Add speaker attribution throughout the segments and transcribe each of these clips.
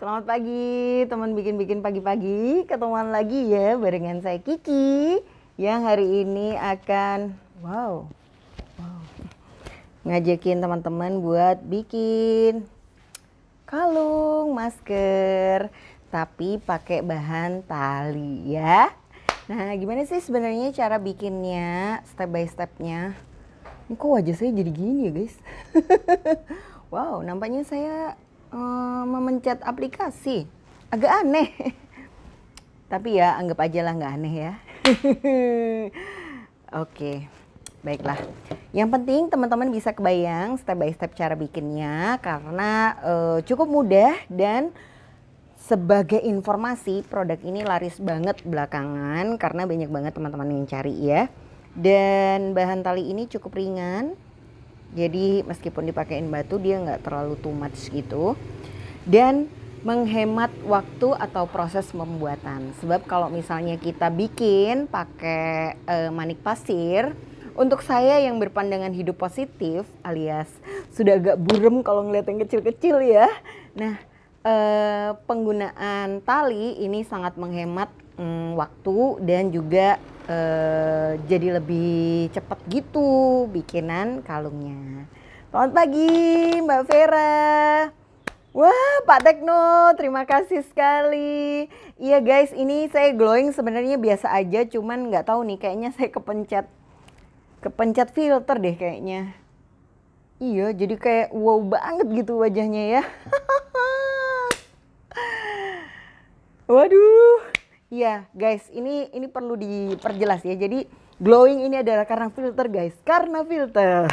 Speaker 1: Selamat pagi teman bikin-bikin pagi-pagi. Ketemuan lagi ya barengan saya Kiki yang hari ini akan ngajakin teman-teman buat bikin kalung masker tapi pakai bahan tali ya. Nah, gimana sih sebenarnya cara bikinnya step by stepnya? Ini kok wajah saya jadi gini ya guys? Wow, nampaknya saya memencet aplikasi. Agak aneh. Tapi ya anggap aja lah nggak aneh ya. Oke, baiklah. Yang penting teman-teman bisa kebayang step by step cara bikinnya karena cukup mudah dan sebagai informasi produk ini laris banget belakangan karena banyak banget teman-teman yang cari ya. Dan bahan tali ini cukup ringan. Jadi meskipun dipakein batu dia nggak terlalu too much gitu. Dan menghemat waktu atau proses pembuatan. Sebab kalau misalnya kita bikin pakai manik pasir, untuk saya yang berpandangan hidup positif alias sudah agak burem kalau ngeliat yang kecil-kecil ya. Nah, penggunaan tali ini sangat menghemat waktu dan juga jadi lebih cepat gitu bikinan kalungnya. Selamat pagi Mbak Vera. Wah Pak Tekno, terima kasih sekali. Iya guys, ini saya glowing sebenarnya biasa aja, cuman nggak tahu nih kayaknya saya kepencet filter deh kayaknya. Iya, jadi kayak wow banget gitu wajahnya ya. Waduh. Iya guys, ini perlu diperjelas ya. Jadi glowing ini adalah karena filter guys, karena filter.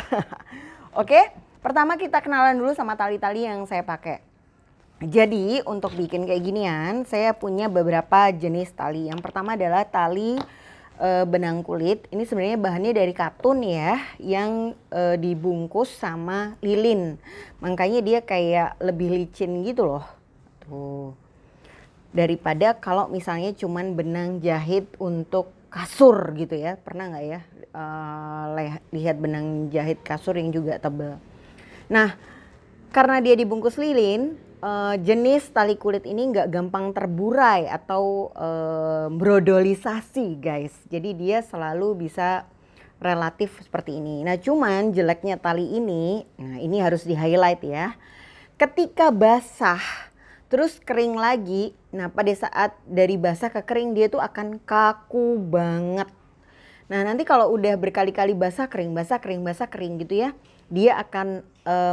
Speaker 1: Oke, pertama kita kenalan dulu sama tali-tali yang saya pakai. Jadi untuk bikin kayak ginian, saya punya beberapa jenis tali. Yang pertama adalah tali benang kulit. Ini sebenarnya bahannya dari katun ya, yang dibungkus sama lilin. Makanya dia kayak lebih licin gitu loh. Tuh. Daripada kalau misalnya cuman benang jahit untuk kasur gitu ya. Pernah nggak ya lihat benang jahit kasur yang juga tebal. Nah, karena dia dibungkus lilin, jenis tali kulit ini nggak gampang terburai atau brodolisasi guys. Jadi dia selalu bisa relatif seperti ini. Nah, cuman jeleknya tali ini, nah ini harus di highlight ya. Ketika basah terus kering lagi, nah pada saat dari basah ke kering dia tuh akan kaku banget. Nah nanti kalau udah berkali-kali basah kering gitu ya, dia akan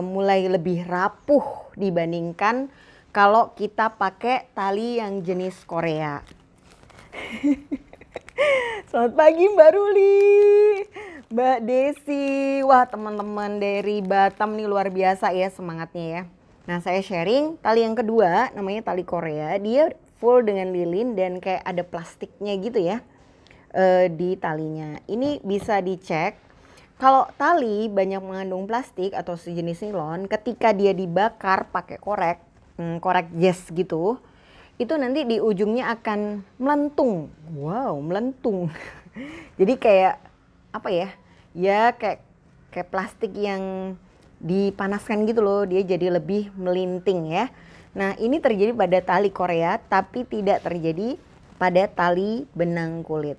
Speaker 1: mulai lebih rapuh dibandingkan kalau kita pakai tali yang jenis Korea. Selamat pagi Mbak Ruli, Mbak Desi, wah teman-teman dari Batam nih luar biasa ya semangatnya ya. Nah saya sharing tali yang kedua namanya tali Korea, dia full dengan lilin dan kayak ada plastiknya gitu ya di talinya. Ini bisa dicek kalau tali banyak mengandung plastik atau sejenis nilon, ketika dia dibakar pakai korek jas gitu, itu nanti di ujungnya akan melentung. Wow, melentung. Jadi kayak apa ya? Ya kayak plastik yang dipanaskan gitu loh, dia jadi lebih melinting ya. Nah ini terjadi pada tali Korea tapi tidak terjadi pada tali benang kulit.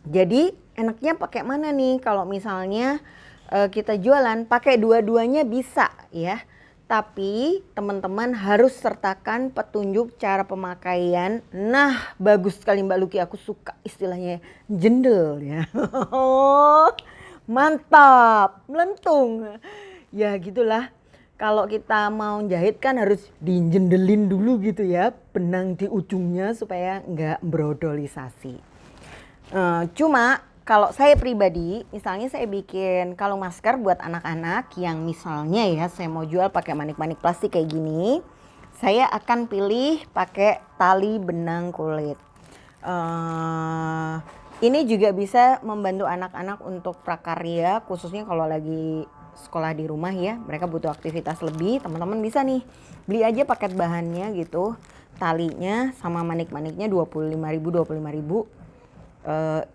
Speaker 1: Jadi enaknya pakai mana nih kalau misalnya kita jualan? Pakai dua-duanya bisa ya. Tapi teman-teman harus sertakan petunjuk cara pemakaian. Nah bagus sekali Mbak Luki, aku suka istilahnya jendel ya. Mantap, melentung. Ya gitulah, kalau kita mau jahit kan harus dijendelin dulu gitu ya benang di ujungnya supaya nggak brodolisasi. Cuma kalau saya pribadi, misalnya saya bikin kalung masker buat anak-anak yang misalnya ya saya mau jual pakai manik-manik plastik kayak gini, saya akan pilih pakai tali benang kulit. Ini juga bisa membantu anak-anak untuk prakarya, khususnya kalau lagi sekolah di rumah ya, mereka butuh aktivitas lebih. Teman-teman bisa nih beli aja paket bahannya gitu, talinya sama manik-maniknya 25.000.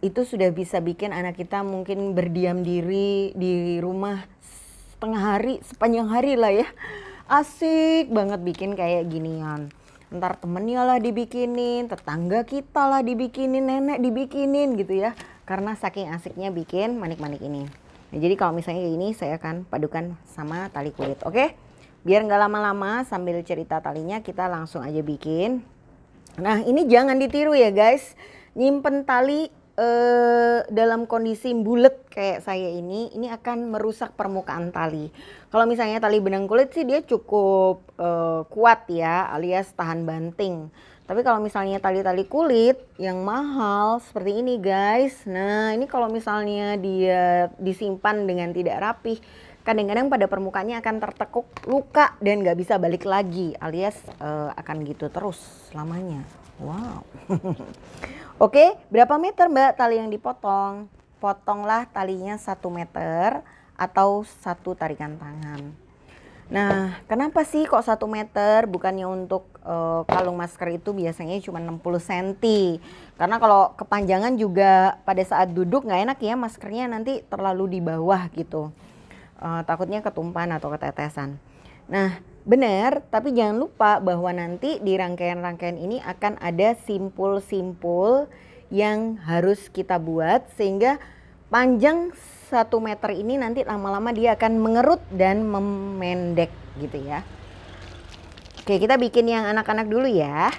Speaker 1: Itu sudah bisa bikin anak kita mungkin berdiam diri di rumah sepanjang hari lah ya. Asik banget bikin kayak ginian. Ntar temennya lah dibikinin, tetangga kita lah dibikinin, nenek dibikinin gitu ya. Karena saking asiknya bikin manik-manik ini. Nah, jadi kalau misalnya kayak ini saya akan padukan sama tali kulit, oke? Biar nggak lama-lama sambil cerita talinya kita langsung aja bikin. Nah ini jangan ditiru ya guys, nyimpen tali dalam kondisi bulat kayak saya ini akan merusak permukaan tali. Kalau misalnya tali benang kulit sih dia cukup kuat ya, alias tahan banting. Tapi kalau misalnya tali-tali kulit yang mahal seperti ini guys, nah ini kalau misalnya dia disimpan dengan tidak rapih, kadang-kadang pada permukaannya akan tertekuk luka dan nggak bisa balik lagi, alias akan gitu terus selamanya. Wow. Oke, berapa meter Mbak tali yang dipotong? Potonglah talinya 1 meter atau 1 tarikan tangan. Nah, kenapa sih kok 1 meter? Bukannya untuk kalung masker itu biasanya cuma 60 cm. Karena kalau kepanjangan juga pada saat duduk nggak enak ya, maskernya nanti terlalu di bawah gitu. Takutnya ketumpahan atau ketetesan. Nah, benar, tapi jangan lupa bahwa nanti di rangkaian-rangkaian ini akan ada simpul-simpul yang harus kita buat sehingga panjang 1 meter ini nanti lama-lama dia akan mengerut dan memendek gitu ya. Oke, kita bikin yang anak-anak dulu ya.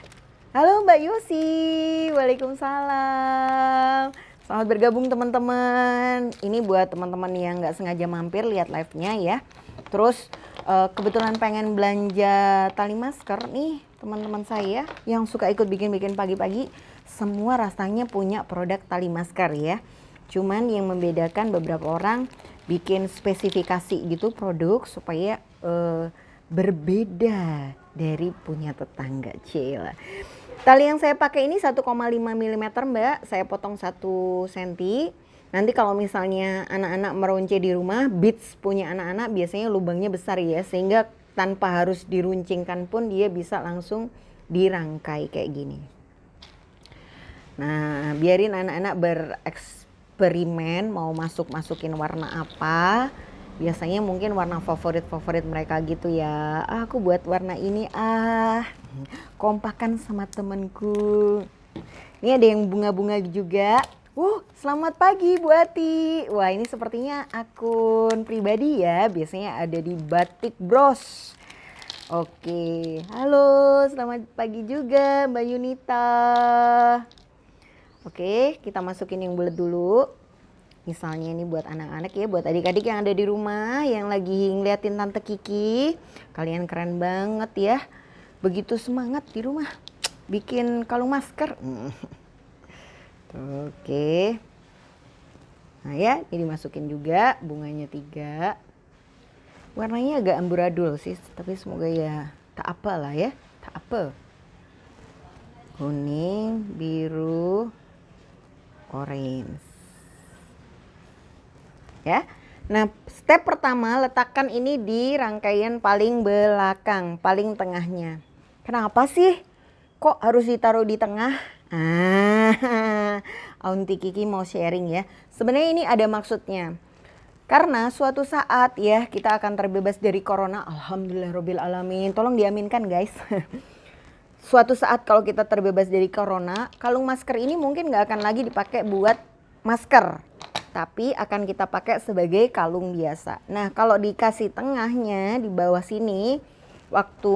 Speaker 1: Halo Mbak Yosi, waalaikumsalam. Selamat bergabung teman-teman. Ini buat teman-teman yang nggak sengaja mampir lihat live-nya ya. Terus kebetulan pengen belanja tali masker nih teman-teman saya yang suka ikut bikin-bikin pagi-pagi. Semua rasanya punya produk tali masker ya. Cuman yang membedakan beberapa orang bikin spesifikasi gitu produk supaya berbeda dari punya tetangga. Cila. Tali yang saya pakai ini 1,5 mm Mbak. Saya potong 1 cm. Nanti kalau misalnya anak-anak meronce di rumah, beats punya anak-anak biasanya lubangnya besar ya, sehingga tanpa harus diruncingkan pun dia bisa langsung dirangkai kayak gini. Nah, biarin anak-anak bereksperimen mau masukin warna apa. Biasanya mungkin warna favorit mereka gitu ya. Aku buat warna ini kompakan sama temenku. Ini ada yang bunga-bunga juga. Selamat pagi Bu Ati. Wah, ini sepertinya akun pribadi ya. Biasanya ada di Batik Bros. Oke, halo, selamat pagi juga Mbak Yunita. Oke, kita masukin yang bulat dulu. Misalnya ini buat anak-anak ya, buat adik-adik yang ada di rumah, yang lagi ngeliatin Tante Kiki. Kalian keren banget ya. Begitu semangat di rumah bikin kalung masker. Oke. Nah ya, ini dimasukin juga bunganya 3. Warnanya agak amburadul sih, tapi semoga ya tak apa lah ya, tak apa. Kuning, biru, orange. Ya. Nah, step pertama letakkan ini di rangkaian paling belakang, paling tengahnya. Kenapa sih kok harus ditaruh di tengah? Aunty Kiki mau sharing ya. Sebenarnya ini ada maksudnya. Karena suatu saat ya kita akan terbebas dari corona. Alhamdulillahirabbil alamin. Tolong diaminkan guys. Suatu saat kalau kita terbebas dari corona, kalung masker ini mungkin nggak akan lagi dipakai buat masker, tapi akan kita pakai sebagai kalung biasa. Nah, kalau dikasih tengahnya di bawah sini, waktu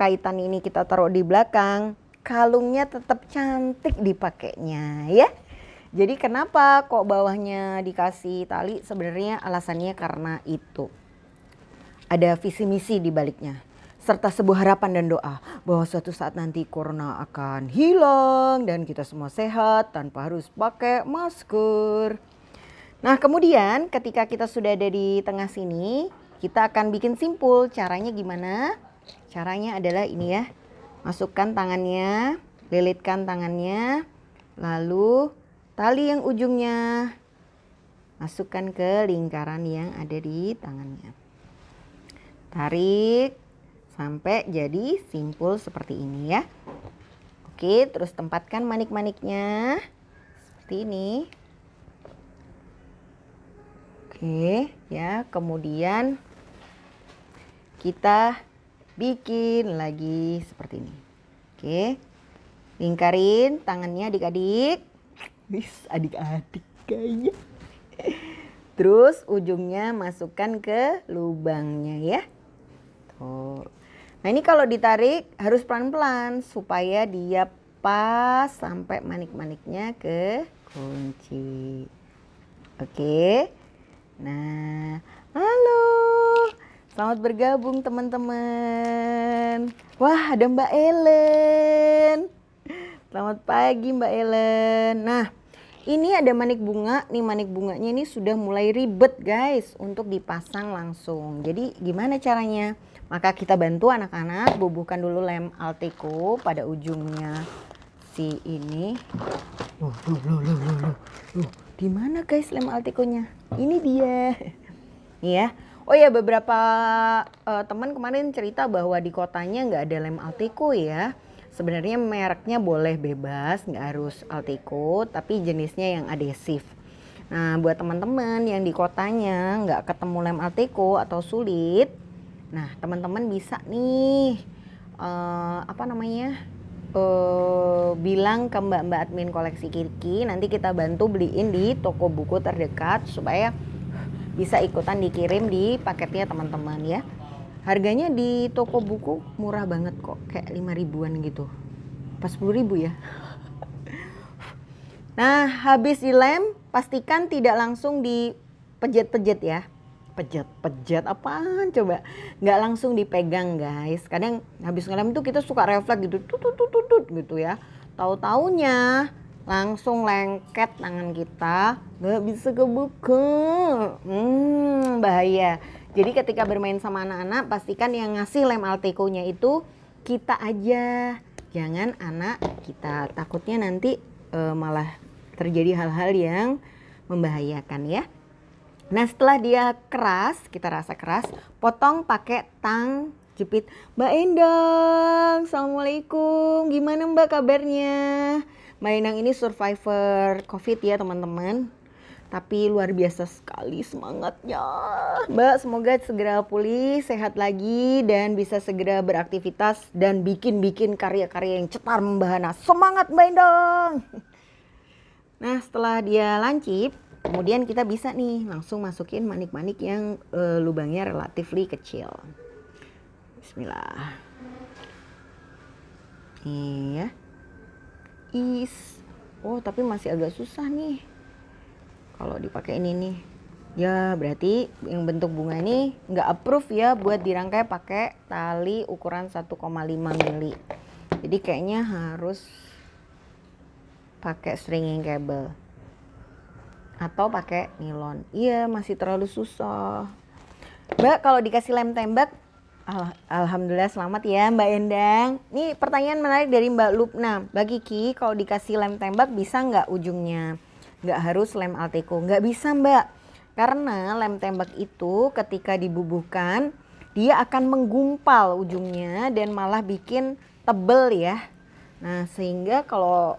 Speaker 1: kaitan ini kita taruh di belakang, kalungnya tetap cantik dipakainya ya. Jadi kenapa kok bawahnya dikasih tali? Sebenarnya alasannya karena itu. Ada visi misi di baliknya. Serta sebuah harapan dan doa bahwa suatu saat nanti corona akan hilang dan kita semua sehat tanpa harus pakai masker. Nah, kemudian ketika kita sudah ada di tengah sini, kita akan bikin simpul. Caranya gimana? Caranya adalah ini ya. Masukkan tangannya, lilitkan tangannya, lalu tali yang ujungnya masukkan ke lingkaran yang ada di tangannya. Tarik sampai jadi simpul seperti ini ya. Oke, terus tempatkan manik-maniknya seperti ini. Oke, ya, kemudian kita bikin lagi seperti ini. Oke, lingkarin tangannya adik-adik. Wis, adik-adik kayaknya. Terus ujungnya masukkan ke lubangnya ya. Tuh. Nah ini kalau ditarik harus pelan-pelan supaya dia pas sampai manik-maniknya ke kunci. Oke. Nah, halo. Selamat bergabung teman-teman. Wah, ada Mbak Ellen. Selamat pagi Mbak Ellen. Nah, ini ada manik bunga. Nih manik bunganya ini sudah mulai ribet guys untuk dipasang langsung. Jadi gimana caranya? Maka kita bantu anak-anak bubuhkan dulu lem Alteco pada ujungnya si ini. Loh. Di mana guys lem Alteco-nya? Ini dia. Iya. Oh ya, beberapa teman kemarin cerita bahwa di kotanya nggak ada lem Alteco ya. Sebenarnya mereknya boleh bebas, nggak harus Alteco, tapi jenisnya yang adhesif. Nah, buat teman-teman yang di kotanya nggak ketemu lem Alteco atau sulit, nah teman-teman bisa nih bilang ke mbak-mbak admin koleksi Kiki, nanti kita bantu beliin di toko buku terdekat supaya bisa ikutan dikirim di paketnya teman-teman ya. Harganya di toko buku murah banget kok, kayak 5 ribuan gitu. Pas 10 ribu ya. Nah, habis dilem pastikan tidak langsung dipejet-pejet ya. Pejet apaan coba? Nggak langsung dipegang guys. Kadang habis ngelem tuh kita suka refleks gitu, tutut gitu ya. Tahu-taunya langsung lengket tangan kita, nggak bisa kebuka. Bahaya. Jadi ketika bermain sama anak-anak, pastikan yang ngasih lem Alteco-nya itu kita aja, jangan anak kita. Takutnya nanti malah terjadi hal-hal yang membahayakan ya. Nah setelah dia keras, kita rasa keras, potong pakai tang jepit. Mbak Endang, assalamualaikum. Gimana Mbak kabarnya? Mbak Endang ini survivor COVID ya teman-teman. Tapi luar biasa sekali semangatnya. Mbak semoga segera pulih, sehat lagi dan bisa segera beraktivitas dan bikin karya-karya yang cetar membahana. Semangat Mbak Endang. Nah setelah dia lancip, kemudian kita bisa nih langsung masukin manik-manik yang lubangnya relatively kecil. Bismillah. Iya. Oh tapi masih agak susah nih kalau dipakai ini nih. Ya berarti yang bentuk bunga ini nggak approve ya buat dirangkai pakai tali ukuran 1,5 mili. Jadi kayaknya harus pakai stringing cable atau pakai nilon. Iya masih terlalu susah. Mbak kalau dikasih lem tembak, alhamdulillah selamat ya Mbak Endang. Nih pertanyaan menarik dari Mbak Lupna. Mbak Kiki kalau dikasih lem tembak bisa nggak ujungnya? Nggak harus lem Alteco. Nggak bisa Mbak. Karena lem tembak itu ketika dibubuhkan dia akan menggumpal ujungnya dan malah bikin tebel ya. Nah sehingga kalau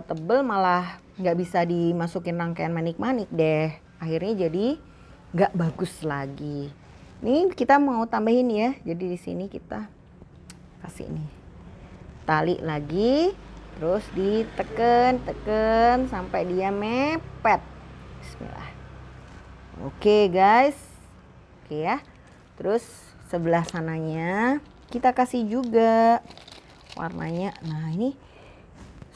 Speaker 1: tebel malah nggak bisa dimasukin rangkaian manik-manik deh. Akhirnya jadi nggak bagus lagi. Nih kita mau tambahin ya. Jadi di sini kita kasih nih tali lagi, terus diteken sampai dia mepet. Bismillah. Oke guys. Oke ya. Terus sebelah sananya kita kasih juga warnanya. Nah ini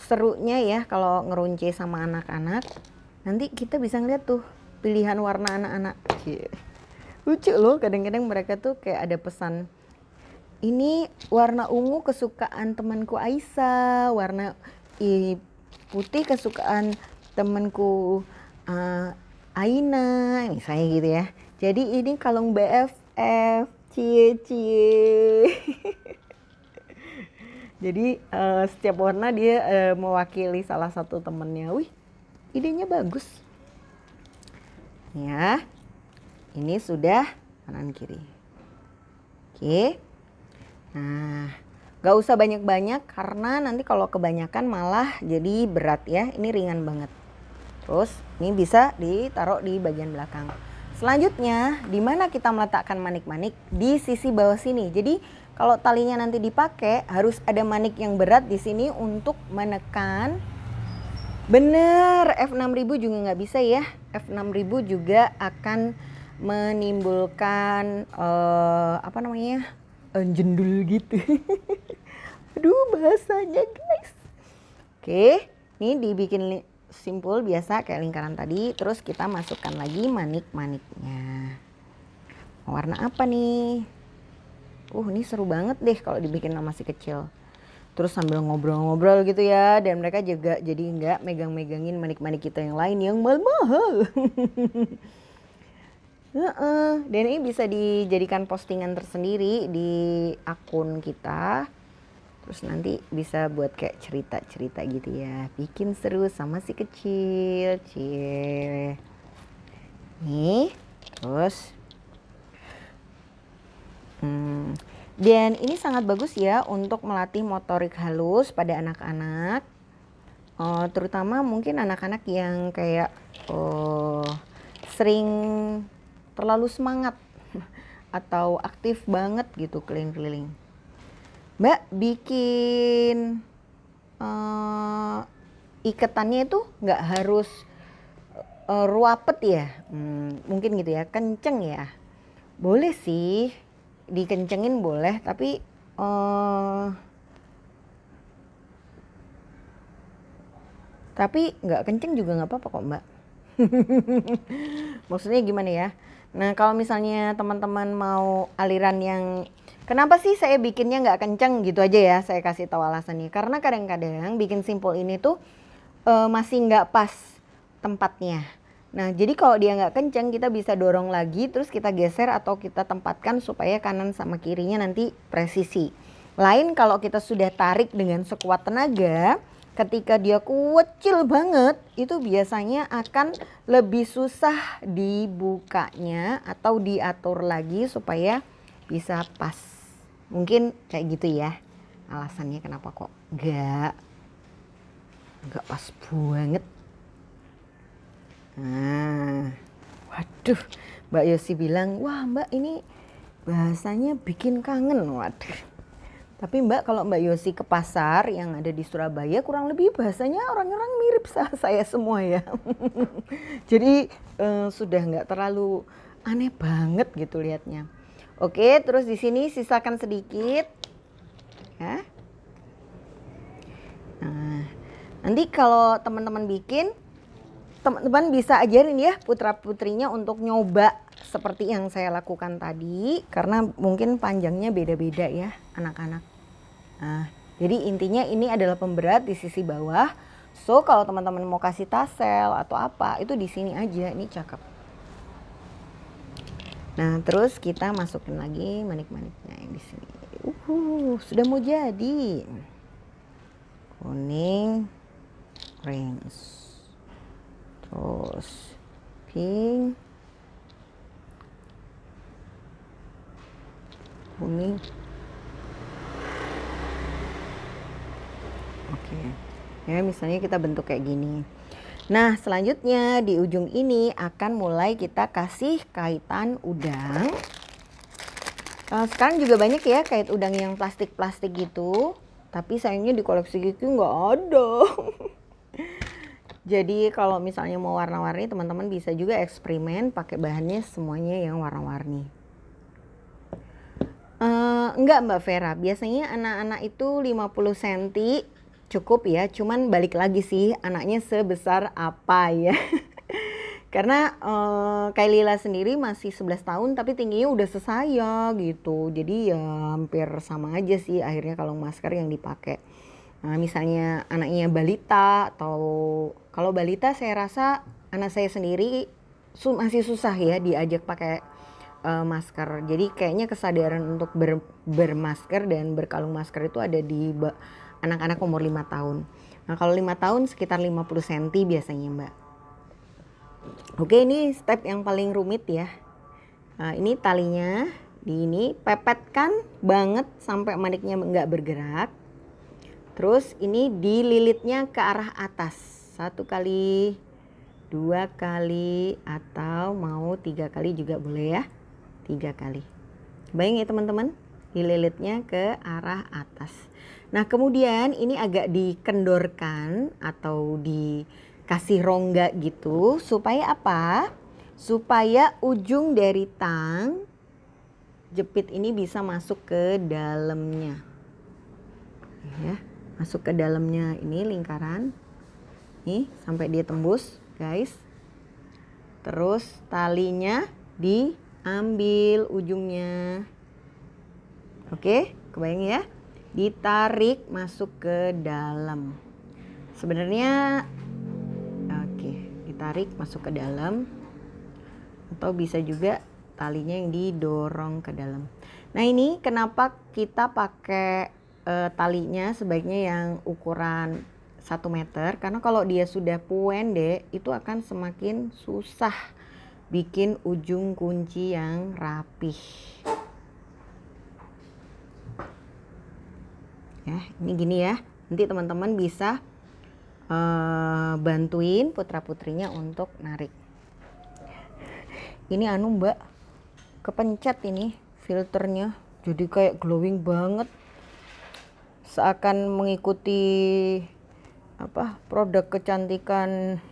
Speaker 1: serunya ya kalau ngerunce sama anak-anak. Nanti kita bisa ngeliat tuh pilihan warna anak-anak. Lucu loh, kadang-kadang mereka tuh kayak ada pesan, ini warna ungu kesukaan temanku Aisyah, warna putih kesukaan temanku Aina, misalnya gitu ya. Jadi ini kalung BFF, cie. Jadi setiap warna dia mewakili salah satu temennya. Wih, idenya bagus. Ya. Ini sudah kanan kiri. Oke. Nah, gak usah banyak-banyak karena nanti kalau kebanyakan malah jadi berat ya. Ini ringan banget. Terus ini bisa ditaruh di bagian belakang. Selanjutnya, di mana kita meletakkan manik-manik? Di sisi bawah sini. Jadi kalau talinya nanti dipakai, harus ada manik yang berat di sini untuk menekan. Bener, F6000 juga nggak bisa ya. F6000 juga akan menimbulkan apa namanya, jendul gitu. Aduh bahasanya guys. Oke, ini dibikin simpul biasa kayak lingkaran tadi. Terus kita masukkan lagi manik-maniknya. Warna apa nih? Ini seru banget deh kalau dibikin sama masih kecil. Terus sambil ngobrol-ngobrol gitu ya. Dan mereka juga jadi nggak megang-megangin manik-manik kita yang lain yang mahal-mahal. Dan ini bisa dijadikan postingan tersendiri di akun kita. Terus nanti bisa buat kayak cerita-cerita gitu ya. Bikin seru sama si kecil. Cie. Nih, terus. Dan ini sangat bagus ya untuk melatih motorik halus pada anak-anak. Terutama mungkin anak-anak yang kayak sering terlalu semangat atau aktif banget gitu keliling-keliling. Mbak bikin iketannya itu nggak harus ruapet ya, mungkin gitu ya, kenceng ya. Boleh sih dikencengin boleh, tapi nggak kenceng juga nggak apa-apa kok Mbak. Maksudnya gimana ya? Nah kalau misalnya teman-teman mau aliran yang kenapa sih saya bikinnya nggak kenceng gitu aja ya, saya kasih tahu alasannya. Karena kadang-kadang bikin simpul ini tuh masih nggak pas tempatnya. Nah jadi kalau dia nggak kenceng kita bisa dorong lagi, terus kita geser atau kita tempatkan supaya kanan sama kirinya nanti presisi. Lain kalau kita sudah tarik dengan sekuat tenaga, ketika dia kecil banget itu biasanya akan lebih susah dibukanya atau diatur lagi supaya bisa pas. Mungkin kayak gitu ya alasannya kenapa kok nggak pas banget. Nah, waduh, Mbak Yosi bilang, wah Mbak ini bahasanya bikin kangen, waduh. Tapi Mbak kalau Mbak Yosi ke pasar yang ada di Surabaya kurang lebih bahasanya orang-orang mirip saya semua ya. Jadi sudah nggak terlalu aneh banget gitu liatnya. Oke, terus di sini sisakan sedikit, ya. Nah, nanti kalau teman-teman bikin, teman-teman bisa ajarin ya putra-putrinya untuk nyoba seperti yang saya lakukan tadi. Karena mungkin panjangnya beda-beda ya anak-anak. Nah, jadi intinya ini adalah pemberat di sisi bawah. So kalau teman-teman mau kasih tassel atau apa, itu di sini aja, ini cakep. Nah terus kita masukin lagi manik-maniknya yang di sini. Sudah mau jadi. Kuning, orange. Terus pink, kuning. Oke, ya misalnya kita bentuk kayak gini. Nah selanjutnya di ujung ini akan mulai kita kasih kaitan udang. Sekarang juga banyak ya kait udang yang plastik-plastik gitu. Tapi sayangnya di koleksi gitu nggak ada. Jadi kalau misalnya mau warna-warni, teman-teman bisa juga eksperimen pakai bahannya semuanya yang warna-warni. Enggak Mbak Vera, biasanya anak-anak itu 50 cm cukup ya. Cuman balik lagi sih anaknya sebesar apa ya. Karena Kailila sendiri masih 11 tahun tapi tingginya udah sesaya gitu. Jadi ya hampir sama aja sih akhirnya kalung masker yang dipakai. Nah, misalnya anaknya balita atau kalau balita saya rasa anak saya sendiri masih susah ya diajak pakai masker. Jadi kayaknya kesadaran untuk bermasker dan berkalung masker itu ada di anak-anak umur 5 tahun. Nah kalau 5 tahun sekitar 50 cm biasanya Mbak. Oke, ini step yang paling rumit ya. Nah, ini talinya ini pepetkan banget sampai maniknya nggak bergerak. Terus ini dililitnya ke arah atas 1 kali 2 kali atau mau 3 kali juga boleh ya. 3 kali. Bayang ya teman-teman, dililitnya ke arah atas. Nah kemudian ini agak dikendorkan atau dikasih rongga gitu supaya apa? Supaya ujung dari tang jepit ini bisa masuk ke dalamnya. Ya, masuk ke dalamnya ini lingkaran. Nih sampai dia tembus, guys. Terus talinya diambil ujungnya. Oke, kebayang ya? Ditarik masuk ke dalam. Sebenarnya oke, ditarik masuk ke dalam atau bisa juga talinya yang didorong ke dalam. Nah, ini kenapa kita pakai talinya sebaiknya yang ukuran 1 meter, karena kalau dia sudah pendek itu akan semakin susah bikin ujung kunci yang rapih. Ya, ini gini ya. Nanti teman-teman bisa bantuin putra-putrinya untuk narik. Ini Mbak, kepencet ini filternya. Jadi kayak glowing banget. Seakan mengikuti produk kecantikan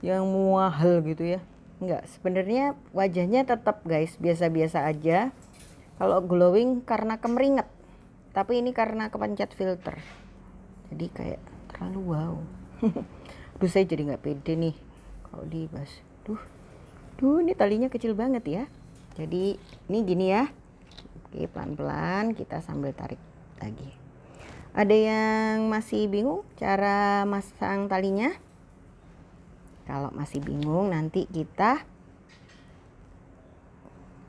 Speaker 1: yang mahal gitu ya. Enggak, sebenarnya wajahnya tetap guys biasa-biasa aja. Kalau glowing karena kemeringet. Tapi ini karena kepencet filter. Jadi kayak terlalu wow. Duh, saya jadi nggak pede nih kalau dibahas. Duh, ini talinya kecil banget ya. Jadi ini gini ya. Oke, pelan-pelan kita sambil tarik lagi. Ada yang masih bingung cara masang talinya? Kalau masih bingung nanti kita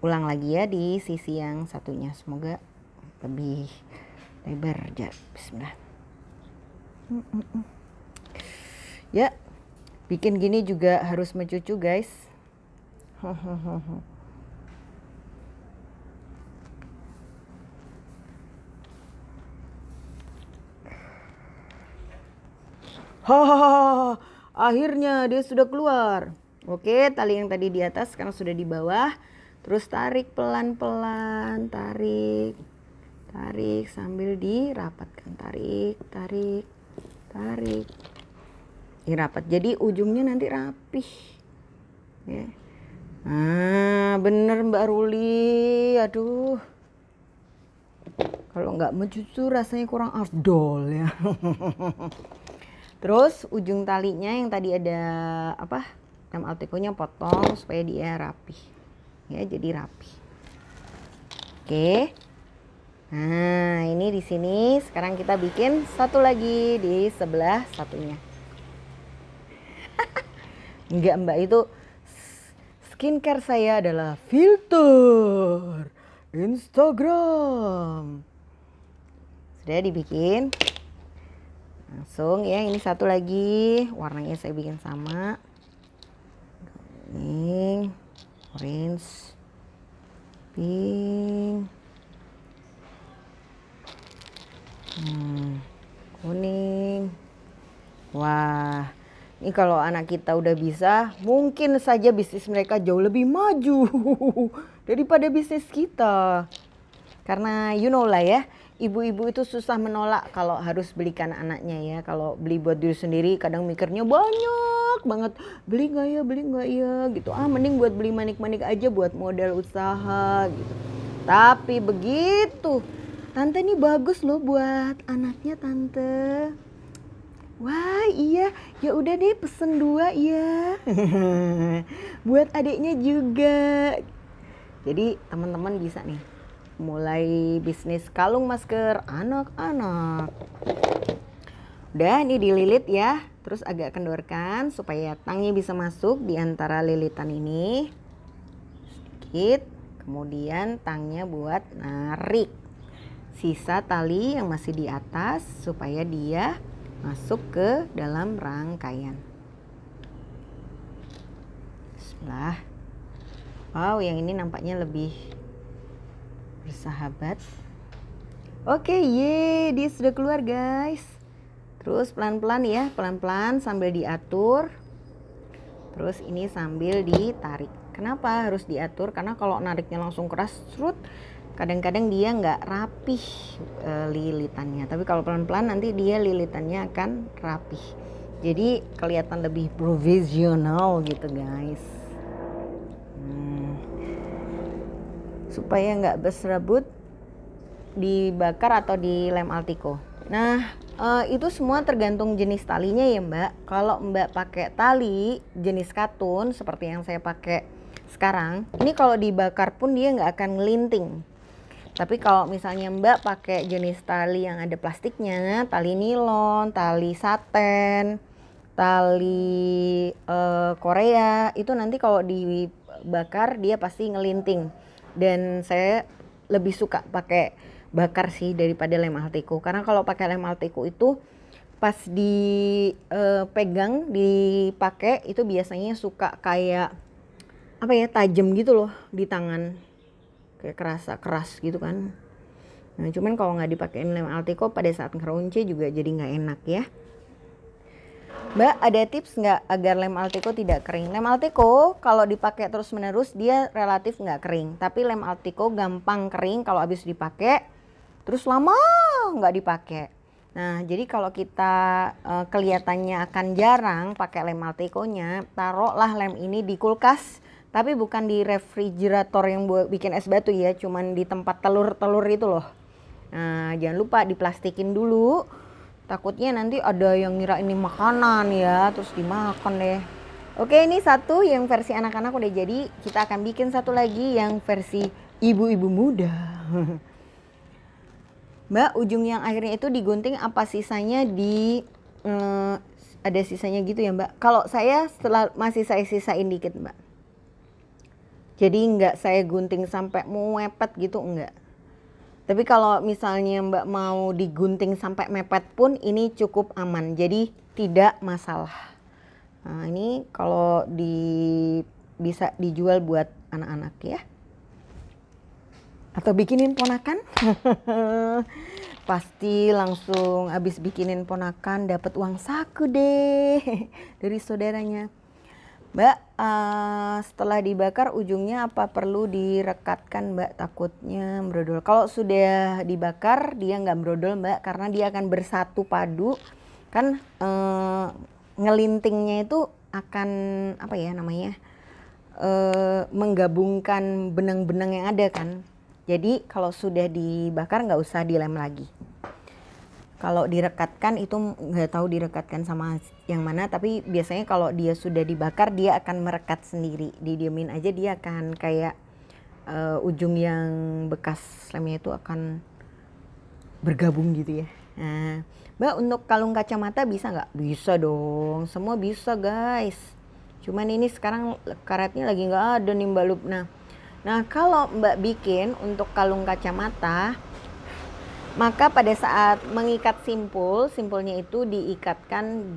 Speaker 1: ulang lagi ya di sisi yang satunya. Semoga lebih lebar. Bismillah. Ya, bikin gini juga harus mencucu guys. Hahaha, akhirnya dia sudah keluar. Oke, tali yang tadi di atas sekarang sudah di bawah. Terus tarik pelan-pelan, tarik sambil dirapatkan, tarik. Dirapat. Jadi ujungnya nanti rapih. Ya. Nah, bener Mbak Ruli. Aduh. Kalau nggak mencucu rasanya kurang afdol ya. Terus ujung talinya yang tadi ada rem altikonya potong supaya dia rapih. Ya, jadi rapih. Oke. Nah, ini di sini sekarang kita bikin satu lagi di sebelah satunya. Enggak Mbak, itu skincare saya adalah filter Instagram. Sudah dibikin. Langsung ya, ini satu lagi. Warnanya saya bikin sama. Kuning, orange, pink. Kuning. Wah, ini kalau anak kita udah bisa, mungkin saja bisnis mereka jauh lebih maju daripada bisnis kita. Karena you know lah ya, ibu-ibu itu susah menolak kalau harus belikan anaknya ya. Kalau beli buat diri sendiri kadang mikirnya banyak banget. Beli nggak ya gitu. Mending buat beli manik-manik aja buat modal usaha gitu. Tapi begitu, tante ini bagus loh buat anaknya tante. Wah iya, ya udah deh pesen 2 ya. Buat adiknya juga. Jadi teman-teman bisa nih mulai bisnis kalung masker anak-anak. Udah, ini dililit ya. Terus agak kendorkan supaya tangnya bisa masuk di antara lilitan ini. Sedikit. Kemudian tangnya buat narik sisa tali yang masih di atas supaya dia masuk ke dalam rangkaian. Bismillah. Wow, yang ini nampaknya lebih bersahabat. Oke, dia sudah keluar guys. Terus pelan-pelan ya, pelan-pelan sambil diatur. Terus ini sambil ditarik. Kenapa harus diatur? Karena kalau nariknya langsung keras, serut, kadang-kadang dia nggak rapih lilitannya. Tapi kalau pelan-pelan nanti dia lilitannya akan rapih. Jadi kelihatan lebih profesional gitu guys. Supaya nggak berserabut, dibakar atau dilem Altico. Nah, itu semua tergantung jenis talinya ya Mbak. Kalau Mbak pakai tali jenis katun seperti yang saya pakai sekarang, ini kalau dibakar pun dia nggak akan ngelinting. Tapi kalau misalnya Mbak pakai jenis tali yang ada plastiknya, tali nilon, tali saten, tali Korea, itu nanti kalau dibakar dia pasti ngelinting. Dan saya lebih suka pakai bakar sih daripada lem Altico, karena kalau pakai lem Altico itu pas dipegang dipakai itu biasanya suka kayak apa ya, tajam gitu loh di tangan, kayak kerasa keras gitu kan. Nah cuman kalau nggak dipakein lem Altico pada saat ngerunce juga jadi nggak enak ya. Mbak, ada tips nggak agar lem Altico tidak kering? Lem Altico kalau dipakai terus menerus dia relatif nggak kering, tapi lem Altico gampang kering kalau habis dipakai terus lama nggak dipakai. Nah jadi kalau kita kelihatannya akan jarang pakai lem Altico-nya, taruhlah lem ini di kulkas, tapi bukan di refrigerator yang buat bikin es batu ya, cuman di tempat telur-telur itu loh. Nah jangan lupa diplastikin dulu, takutnya nanti ada yang ngira ini makanan ya, terus dimakan deh. Oke, ini satu yang versi anak-anak udah jadi. Kita akan bikin satu lagi yang versi ibu-ibu muda. Mbak, ujung yang akhirnya itu digunting apa sisanya ada sisanya gitu ya Mbak? Kalau saya masih saya sisain dikit Mbak. Jadi nggak saya gunting sampai mepet gitu, enggak. Tapi kalau misalnya Mbak mau digunting sampai mepet pun ini cukup aman, jadi tidak masalah. Nah ini kalau bisa dijual buat anak-anak ya. Atau bikinin ponakan. Pasti langsung habis bikinin ponakan dapat uang saku deh dari saudaranya. Mbak, setelah dibakar ujungnya apa perlu direkatkan Mbak? Takutnya brodol. Kalau sudah dibakar dia nggak brodol Mbak, karena dia akan bersatu padu. Kan ngelintingnya itu akan apa ya namanya, menggabungkan benang-benang yang ada kan. Jadi kalau sudah dibakar nggak usah dilem lagi. Kalau direkatkan itu nggak tahu direkatkan sama yang mana, tapi biasanya kalau dia sudah dibakar dia akan merekat sendiri. Didiemin aja dia akan kayak ujung yang bekas lemnya itu akan bergabung gitu ya. Nah, Mbak, untuk kalung kacamata bisa nggak? Bisa dong, semua bisa guys. Cuman ini sekarang karetnya lagi nggak ada nih Mbak Lubna. Nah kalau Mbak bikin untuk kalung kacamata, maka pada saat mengikat simpulnya itu diikatkan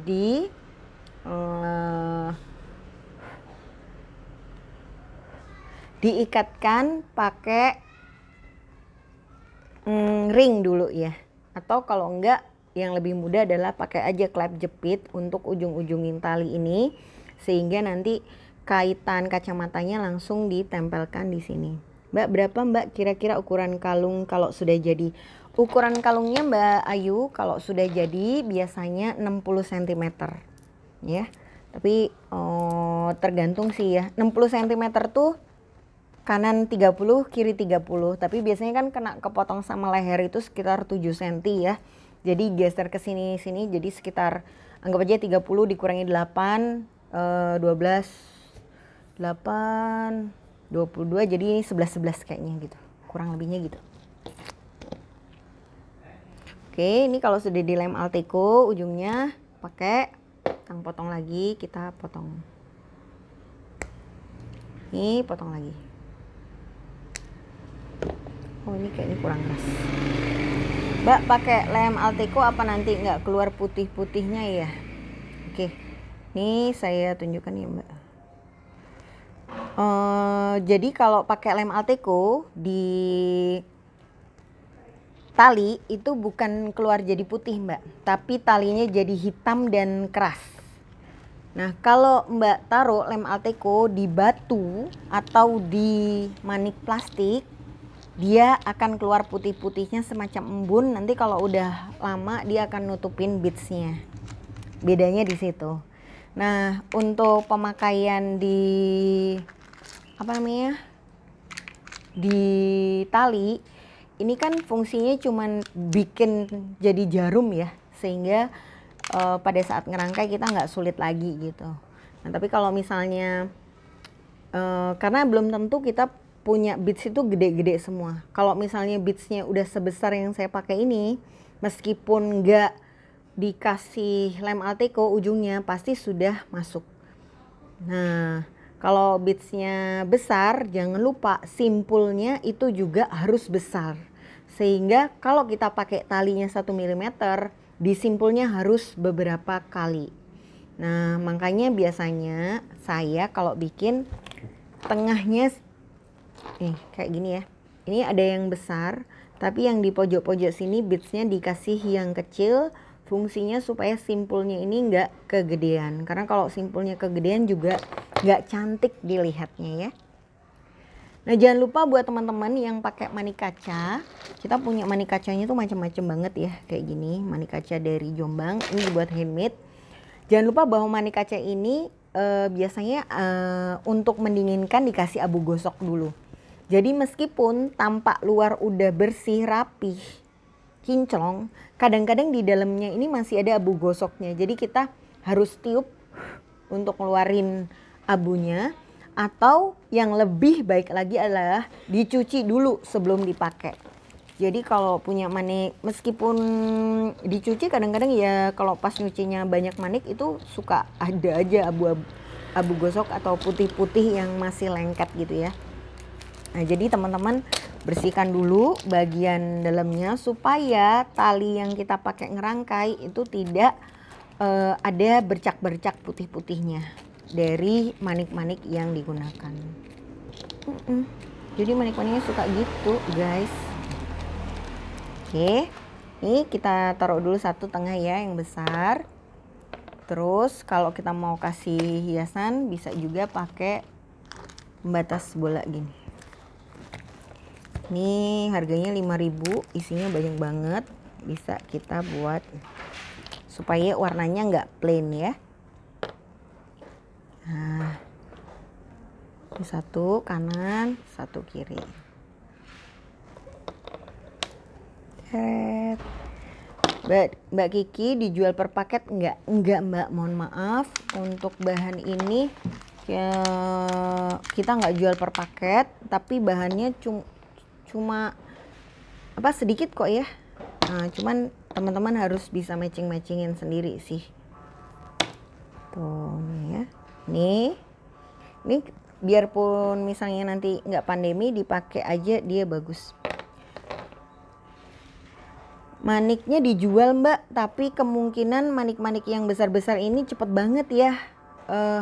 Speaker 1: diikatkan pakai ring dulu ya. Atau kalau enggak, yang lebih mudah adalah pakai aja klep jepit untuk ujung-ujungin tali ini, sehingga nanti kaitan kacamatanya langsung ditempelkan di sini. Mbak, berapa Mbak kira-kira ukuran kalung kalau sudah jadi? Ukuran kalungnya Mbak Ayu kalau sudah jadi biasanya 60 cm ya. Tapi tergantung sih ya. 60 cm tuh kanan 30, kiri 30. Tapi biasanya kan kena kepotong sama leher itu sekitar 7 cm ya. Jadi geser ke sini jadi sekitar anggap aja 30 dikurangi 8, 12, 8, 22, jadi 11 kayaknya gitu. Kurang lebihnya gitu. Oke, ini kalau sudah dilem Altico ujungnya pakai tang potong lagi, kita potong. Ini potong lagi. Oh, ini kayaknya kurang keras. Mbak, pakai lem Altico apa nanti nggak keluar putih-putihnya ya? Oke, ini saya tunjukkan ya Mbak. Jadi kalau pakai lem Altico di tali itu bukan keluar jadi putih Mbak, tapi talinya jadi hitam dan keras. Nah, kalau Mbak taruh lem Alteco di batu atau di manik plastik, dia akan keluar putih-putihnya semacam embun. Nanti kalau udah lama dia akan nutupin beadsnya. Bedanya di situ. Nah, untuk pemakaian di apa namanya? Di tali, ini kan fungsinya cuman bikin jadi jarum ya, sehingga pada saat ngerangkai kita nggak sulit lagi gitu. Nah, tapi kalau misalnya karena belum tentu kita punya beads itu gede-gede semua. Kalau misalnya beadsnya udah sebesar yang saya pakai ini, meskipun nggak dikasih lem Alteco ujungnya pasti sudah masuk. Nah, kalau beadsnya besar, jangan lupa simpulnya itu juga harus besar. Sehingga kalau kita pakai talinya 1 mm, di simpulnya harus beberapa kali. Nah, makanya biasanya saya kalau bikin tengahnya nih kayak gini ya. Ini ada yang besar, tapi yang di pojok-pojok sini beadsnya dikasih yang kecil. Fungsinya supaya simpulnya ini nggak kegedean, karena kalau simpulnya kegedean juga nggak cantik dilihatnya ya. Nah, jangan lupa buat teman-teman yang pakai manik kaca, kita punya manik kacanya tuh macam-macam banget ya, kayak gini manik kaca dari Jombang, ini dibuat handmade. Jangan lupa bahwa manik kaca ini biasanya untuk mendinginkan dikasih abu gosok dulu. Jadi meskipun tampak luar udah bersih rapih, kinclong, kadang-kadang di dalamnya ini masih ada abu gosoknya. Jadi kita harus tiup untuk ngeluarin abunya, atau yang lebih baik lagi adalah dicuci dulu sebelum dipakai. Jadi kalau punya manik, meskipun dicuci kadang-kadang ya kalau pas nyucinya banyak manik itu suka ada aja abu gosok atau putih-putih yang masih lengket gitu ya. Nah, jadi teman-teman bersihkan dulu bagian dalamnya supaya tali yang kita pakai ngerangkai itu tidak ada bercak-bercak putih-putihnya dari manik-manik yang digunakan. Jadi manik-maniknya suka gitu guys. Oke, ini kita taruh dulu satu tengah ya yang besar. Terus kalau kita mau kasih hiasan bisa juga pakai pembatas bola gini. Ini harganya 5.000, isinya banyak banget. Bisa kita buat supaya warnanya nggak plain ya. Nah, ini satu kanan, satu kiri. Mbak Kiki dijual per paket enggak Mbak, mohon maaf. Untuk bahan ini ya, kita nggak jual per paket, tapi bahannya cuma apa sedikit kok ya. Nah, cuman teman-teman harus bisa matching-matchingin sendiri sih. Tuh ya. Nih biarpun misalnya nanti nggak pandemi dipakai aja dia bagus. Maniknya dijual Mbak, tapi kemungkinan manik-manik yang besar-besar ini cepet banget ya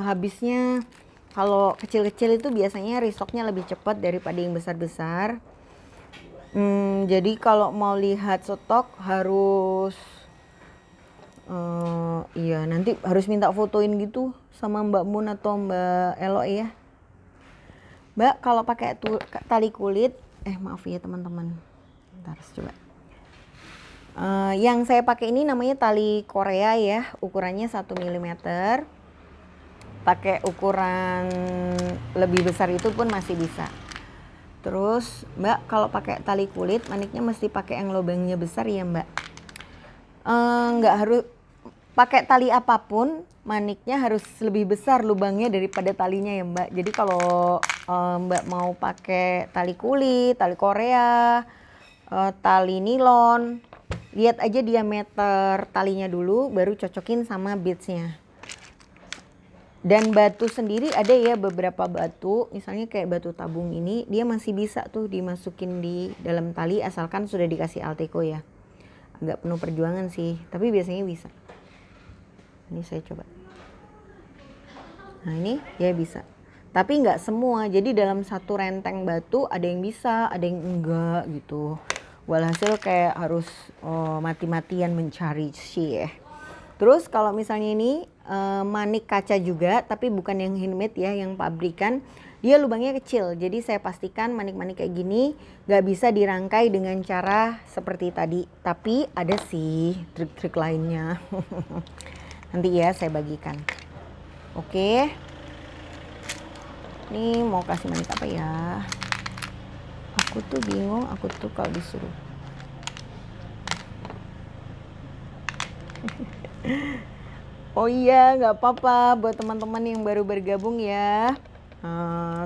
Speaker 1: habisnya. Kalau kecil-kecil itu biasanya restocknya lebih cepat daripada yang besar-besar. Jadi kalau mau lihat stok harus iya nanti harus minta fotoin gitu sama Mbak Mun atau Mbak Elo ya. Mbak kalau pakai tali kulit, maaf ya teman-teman. Bentar coba. Yang saya pakai ini namanya tali Korea ya, ukurannya 1 mm. Pakai ukuran lebih besar itu pun masih bisa. Terus Mbak kalau pakai tali kulit maniknya mesti pakai yang lubangnya besar ya Mbak. Nggak harus pakai tali apapun, maniknya harus lebih besar lubangnya daripada talinya ya Mbak. Jadi kalau Mbak mau pakai tali kulit, tali Korea, tali nilon, lihat aja diameter talinya dulu baru cocokin sama beadsnya. Dan batu sendiri ada ya beberapa batu, misalnya kayak batu tabung ini, dia masih bisa tuh dimasukin di dalam tali asalkan sudah dikasih Alteco ya. Agak penuh perjuangan sih, tapi biasanya bisa. Ini saya coba. Nah ini ya bisa, tapi nggak semua. Jadi dalam satu renteng batu ada yang bisa, ada yang enggak gitu. Walhasil kayak harus mati-matian mencari sih ya. Terus kalau misalnya ini manik kaca juga, tapi bukan yang handmade ya, yang pabrikan, dia lubangnya kecil. Jadi saya pastikan manik-manik kayak gini gak bisa dirangkai dengan cara seperti tadi. Tapi ada sih trik-trik lainnya. Nanti ya saya bagikan. Oke. Ini mau kasih manik apa ya? Aku tuh bingung, aku tuh kalau disuruh. Oh iya, nggak apa-apa buat teman-teman yang baru bergabung ya.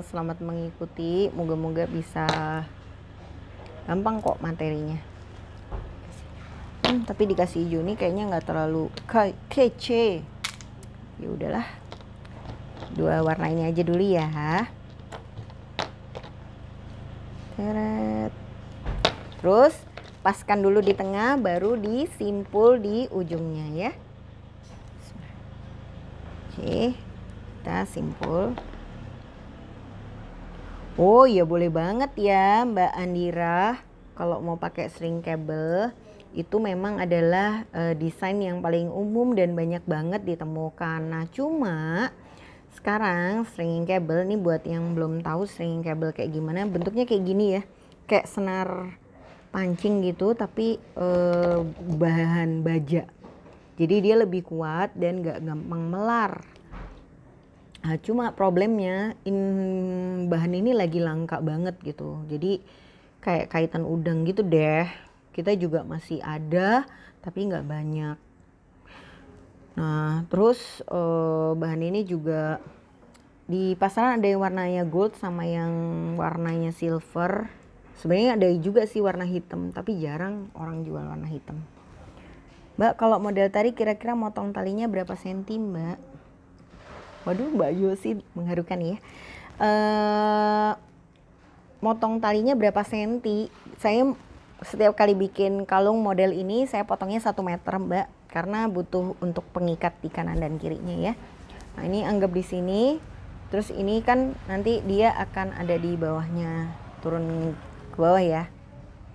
Speaker 1: Selamat mengikuti, moga-moga bisa gampang kok materinya. Tapi dikasih hijau nih kayaknya nggak terlalu kece. Ya udahlah, 2 warna ini aja dulu ya. Teret. Terus paskan dulu di tengah, baru disimpul di ujungnya ya. Oke, kita simpul. Oh ya boleh banget ya Mbak Andira, kalau mau pakai string cable itu memang adalah desain yang paling umum dan banyak banget ditemukan. Nah cuma sekarang stringing cable nih, buat yang belum tahu stringing cable kayak gimana, bentuknya kayak gini ya, kayak senar pancing gitu tapi bahan baja. Jadi dia lebih kuat dan gak gampang melar. Nah, cuma problemnya bahan ini lagi langka banget gitu. Jadi kayak kaitan udang gitu deh. Kita juga masih ada tapi nggak banyak. Nah terus bahan ini juga di pasaran ada yang warnanya gold sama yang warnanya silver. Sebenarnya ada juga sih warna hitam, tapi jarang orang jual warna hitam. Mbak, kalau model tadi kira-kira motong talinya berapa senti, Mbak? Waduh, Mbak Yosi mengharukan ya. Motong talinya berapa senti? Saya setiap kali bikin kalung model ini saya potongnya 1 meter, Mbak, karena butuh untuk pengikat di kanan dan kirinya ya. Nah, ini anggap di sini. Terus ini kan nanti dia akan ada di bawahnya, turun ke bawah ya.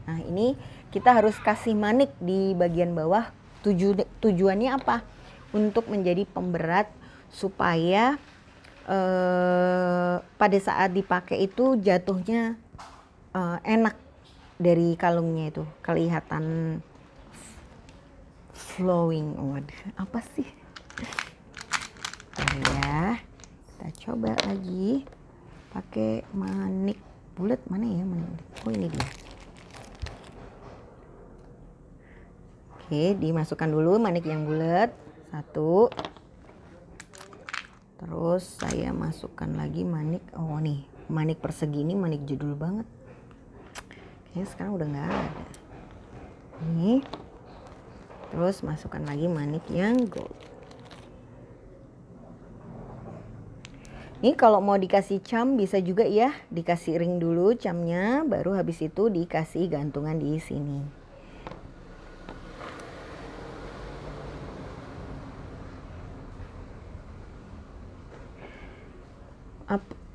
Speaker 1: Nah, ini kita harus kasih manik di bagian bawah. Tujuannya apa? Untuk menjadi pemberat supaya pada saat dipakai itu jatuhnya enak dari kalungnya, itu kelihatan flowing. Waduh, apa sih? Ya, kita coba lagi pakai manik bulat. Mana ya manik? Oh ini dia. Oke, dimasukkan dulu manik yang bulat 1. Terus saya masukkan lagi manik. Oh nih, manik persegi ini manik jadul banget. Kayaknya sekarang udah nggak ada. Nih. Terus masukkan lagi manik yang gold. Ini kalau mau dikasih cam bisa juga ya, dikasih ring dulu camnya, baru habis itu dikasih gantungan di sini.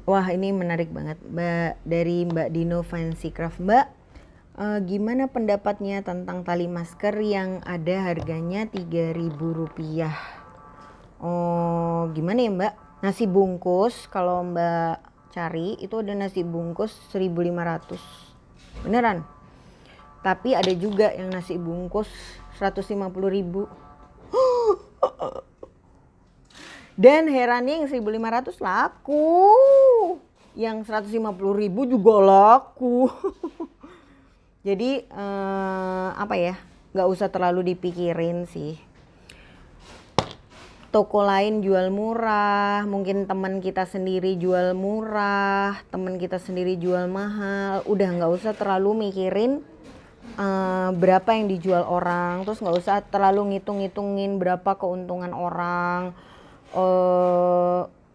Speaker 1: Wah ini menarik banget Mbak, dari Mbak Dino Fancy Craft. Mbak, gimana pendapatnya tentang tali masker yang ada harganya Rp3.000? Oh gimana ya Mbak? Nasi bungkus kalau Mbak cari itu ada nasi bungkus 1.500. Beneran? Tapi ada juga yang nasi bungkus 150.000. Dan herannya yang 1.500 laku, yang 150.000 juga laku. Jadi apa ya, nggak usah terlalu dipikirin sih. Toko lain jual murah, mungkin teman kita sendiri jual murah, teman kita sendiri jual mahal. Udah nggak usah terlalu mikirin berapa yang dijual orang, terus nggak usah terlalu ngitung-ngitungin berapa keuntungan orang.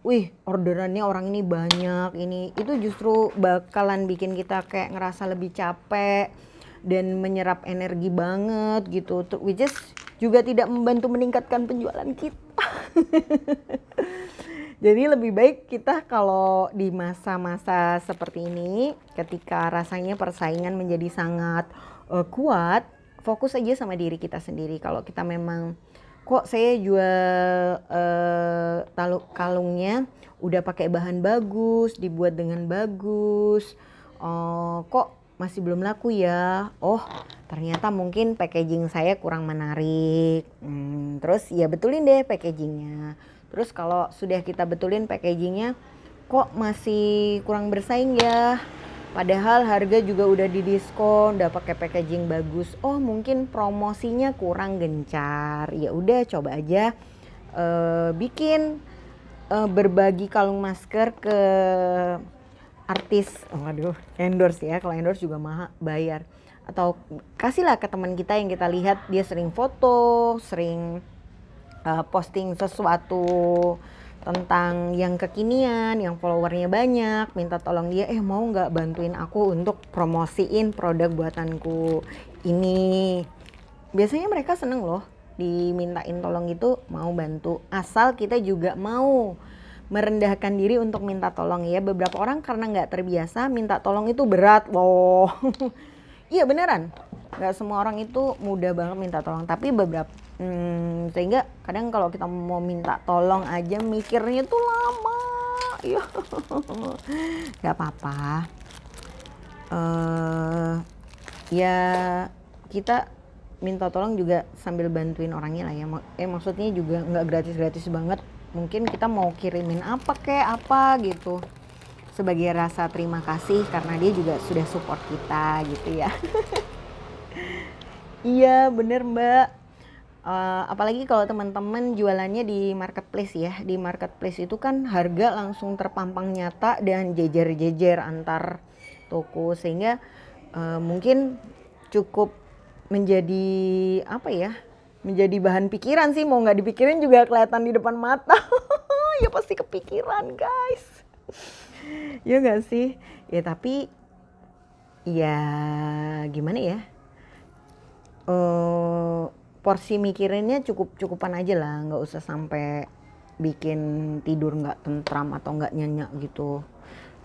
Speaker 1: Wih orderannya orang ini banyak, ini itu justru bakalan bikin kita kayak ngerasa lebih capek dan menyerap energi banget gitu, which is juga tidak membantu meningkatkan penjualan kita. Jadi lebih baik kita kalau di masa-masa seperti ini, ketika rasanya persaingan menjadi sangat kuat, fokus aja sama diri kita sendiri. Kalau kita memang kok saya jual kalungnya udah pakai bahan bagus, dibuat dengan bagus, kok masih belum laku ya? Oh, ternyata mungkin packaging saya kurang menarik. Terus ya betulin deh packagingnya. Terus kalau sudah kita betulin packagingnya, kok masih kurang bersaing ya? Padahal harga juga udah didiskon, udah pakai packaging bagus. Oh, mungkin promosinya kurang gencar. Ya udah coba aja bikin berbagi kalung masker ke artis. Oh, aduh, endorse ya. Kalau endorse juga mahal bayar. Atau kasihlah ke teman kita yang kita lihat dia sering foto, sering posting sesuatu tentang yang kekinian, yang followernya banyak, minta tolong dia, mau nggak bantuin aku untuk promosiin produk buatanku ini. Biasanya mereka seneng loh dimintain tolong gitu, mau bantu, asal kita juga mau merendahkan diri untuk minta tolong ya. Beberapa orang karena nggak terbiasa minta tolong itu berat, wow. Iya beneran, nggak semua orang itu mudah banget minta tolong, tapi beberapa sehingga kadang kalau kita mau minta tolong aja mikirnya tuh lama ya. Nggak apa-apa, ya kita minta tolong juga sambil bantuin orangnya lah ya. Maksudnya juga nggak gratis-gratis banget, mungkin kita mau kirimin apa kayak apa gitu sebagai rasa terima kasih karena dia juga sudah support kita gitu ya. Iya bener Mbak. Apalagi kalau teman-teman jualannya di marketplace ya. Di marketplace itu kan harga langsung terpampang nyata dan jejer-jejer antar toko, sehingga mungkin cukup menjadi apa ya, menjadi bahan pikiran sih. Mau nggak dipikirin juga kelihatan di depan mata. Ya pasti kepikiran guys. Ya nggak sih? Ya tapi ya gimana ya, porsi mikirinnya cukup-cukupan aja lah, nggak usah sampai bikin tidur nggak tentram atau nggak nyenyak gitu,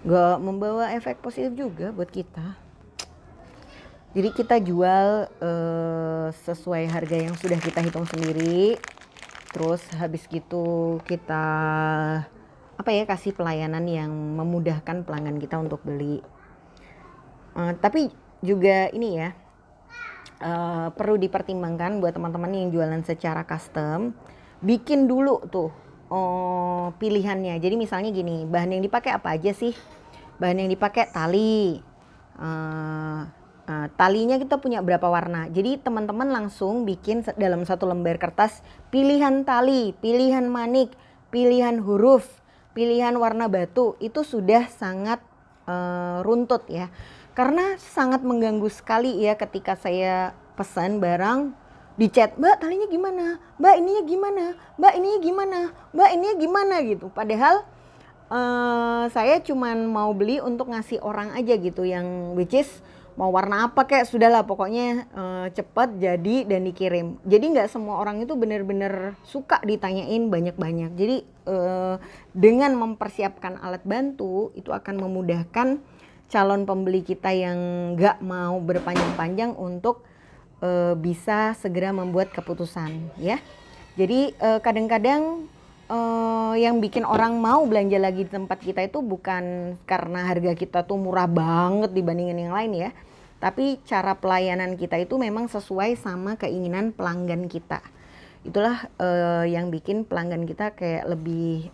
Speaker 1: nggak membawa efek positif juga buat kita. Jadi kita jual sesuai harga yang sudah kita hitung sendiri, terus habis gitu kita kasih pelayanan yang memudahkan pelanggan kita untuk beli. Tapi juga ini ya, perlu dipertimbangkan buat teman-teman yang jualan secara custom, bikin dulu tuh pilihannya. Jadi misalnya gini, bahan yang dipakai apa aja sih? Bahan yang dipakai tali, talinya kita punya berapa warna. Jadi teman-teman langsung bikin dalam satu lembar kertas pilihan tali, pilihan manik, pilihan huruf, pilihan warna batu. Itu sudah sangat runtut ya. Karena sangat mengganggu sekali ya ketika saya pesan barang di chat, Mbak talinya gimana, Mbak ininya gimana, Mbak ininya gimana, Mbak ininya gimana gitu. Padahal saya cuman mau beli untuk ngasih orang aja gitu, yang which is mau warna apa kayak sudahlah pokoknya cepat jadi dan dikirim. Jadi nggak semua orang itu benar-benar suka ditanyain banyak-banyak. Jadi dengan mempersiapkan alat bantu itu akan memudahkan calon pembeli kita yang nggak mau berpanjang-panjang untuk bisa segera membuat keputusan ya. Jadi kadang-kadang yang bikin orang mau belanja lagi di tempat kita itu bukan karena harga kita tuh murah banget dibandingin yang lain ya, tapi cara pelayanan kita itu memang sesuai sama keinginan pelanggan kita. Itulah yang bikin pelanggan kita kayak lebih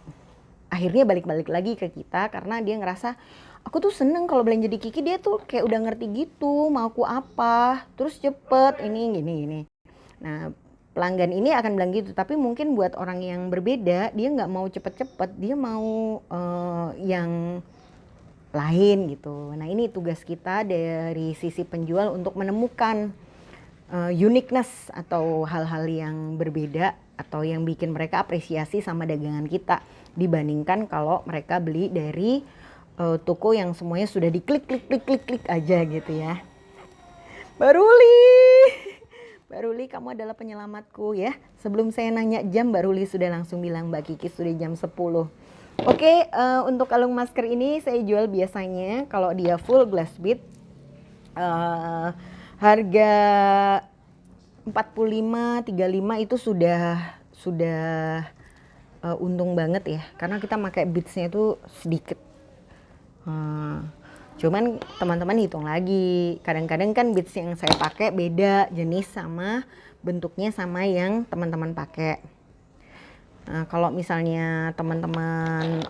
Speaker 1: akhirnya balik-balik lagi ke kita, karena dia ngerasa aku tuh seneng kalau belanja di Kiki, dia tuh kayak udah ngerti gitu mau aku apa, terus cepet ini gini. Nah pelanggan ini akan bilang gitu, tapi mungkin buat orang yang berbeda, dia nggak mau cepet-cepet, dia mau yang lain gitu. Nah ini tugas kita dari sisi penjual untuk menemukan uniqueness atau hal-hal yang berbeda atau yang bikin mereka apresiasi sama dagangan kita dibandingkan kalau mereka beli dari toko yang semuanya sudah diklik aja gitu ya. Mbak Ruli, kamu adalah penyelamatku ya. Sebelum saya nanya jam, Mbak Ruli sudah langsung bilang, Mbak Kiki sudah jam 10. Oke, untuk kalung masker ini saya jual biasanya kalau dia full glass bead harga 45, 35 itu sudah sudah untung banget ya, karena kita pakai beadsnya itu sedikit. Cuman teman-teman hitung lagi, kadang-kadang kan beads yang saya pakai beda jenis sama bentuknya sama yang teman-teman pakai. Nah, kalau misalnya teman-teman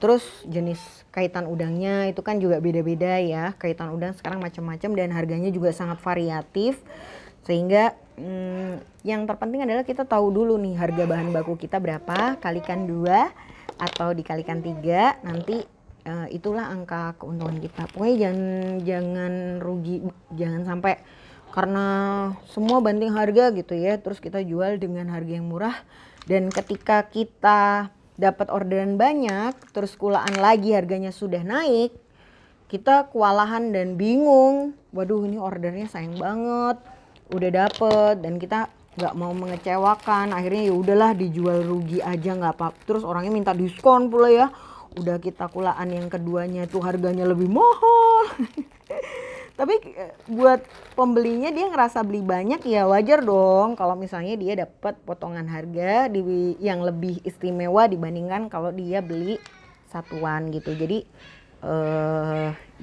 Speaker 1: terus jenis kaitan udangnya itu kan juga beda-beda ya. Kaitan udang sekarang macam-macam dan harganya juga sangat variatif. Sehingga yang terpenting adalah kita tahu dulu nih harga bahan baku kita berapa, kalikan 2 atau dikalikan 3, nanti itulah angka keuntungan kita. Pokoknya jangan rugi, jangan sampai karena semua banting harga gitu ya, terus kita jual dengan harga yang murah. Dan ketika kita dapat orderan banyak, terus kulaan lagi harganya sudah naik, kita kewalahan dan bingung. Waduh, ini ordernya sayang banget, udah dapet dan kita nggak mau mengecewakan. Akhirnya ya udahlah dijual rugi aja nggak apa. Terus orangnya minta diskon pula ya. Udah kita kulaan yang keduanya tuh harganya lebih mahal. Tapi buat pembelinya dia ngerasa beli banyak ya wajar dong kalau misalnya dia dapat potongan harga yang lebih istimewa dibandingkan kalau dia beli satuan gitu. Jadi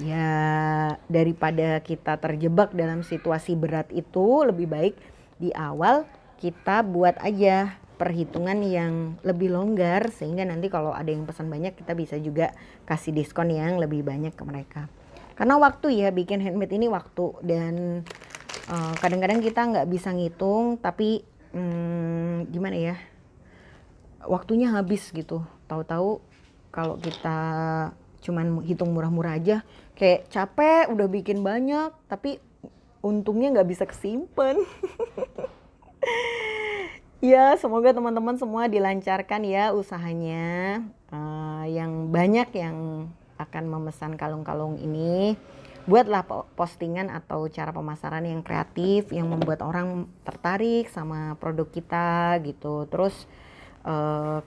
Speaker 1: ya daripada kita terjebak dalam situasi berat itu, lebih baik di awal kita buat aja perhitungan yang lebih longgar sehingga nanti kalau ada yang pesan banyak kita bisa juga kasih diskon yang lebih banyak ke mereka. Karena waktu ya, bikin handmade ini waktu, dan kadang-kadang kita nggak bisa ngitung, tapi gimana ya, waktunya habis gitu. Tahu-tahu kalau kita cuman hitung murah-murah aja, kayak capek udah bikin banyak, tapi untungnya nggak bisa kesimpan. Ya, semoga teman-teman semua dilancarkan ya usahanya, yang banyak yang akan memesan kalung-kalung ini. Buatlah postingan atau cara pemasaran yang kreatif yang membuat orang tertarik sama produk kita gitu. Terus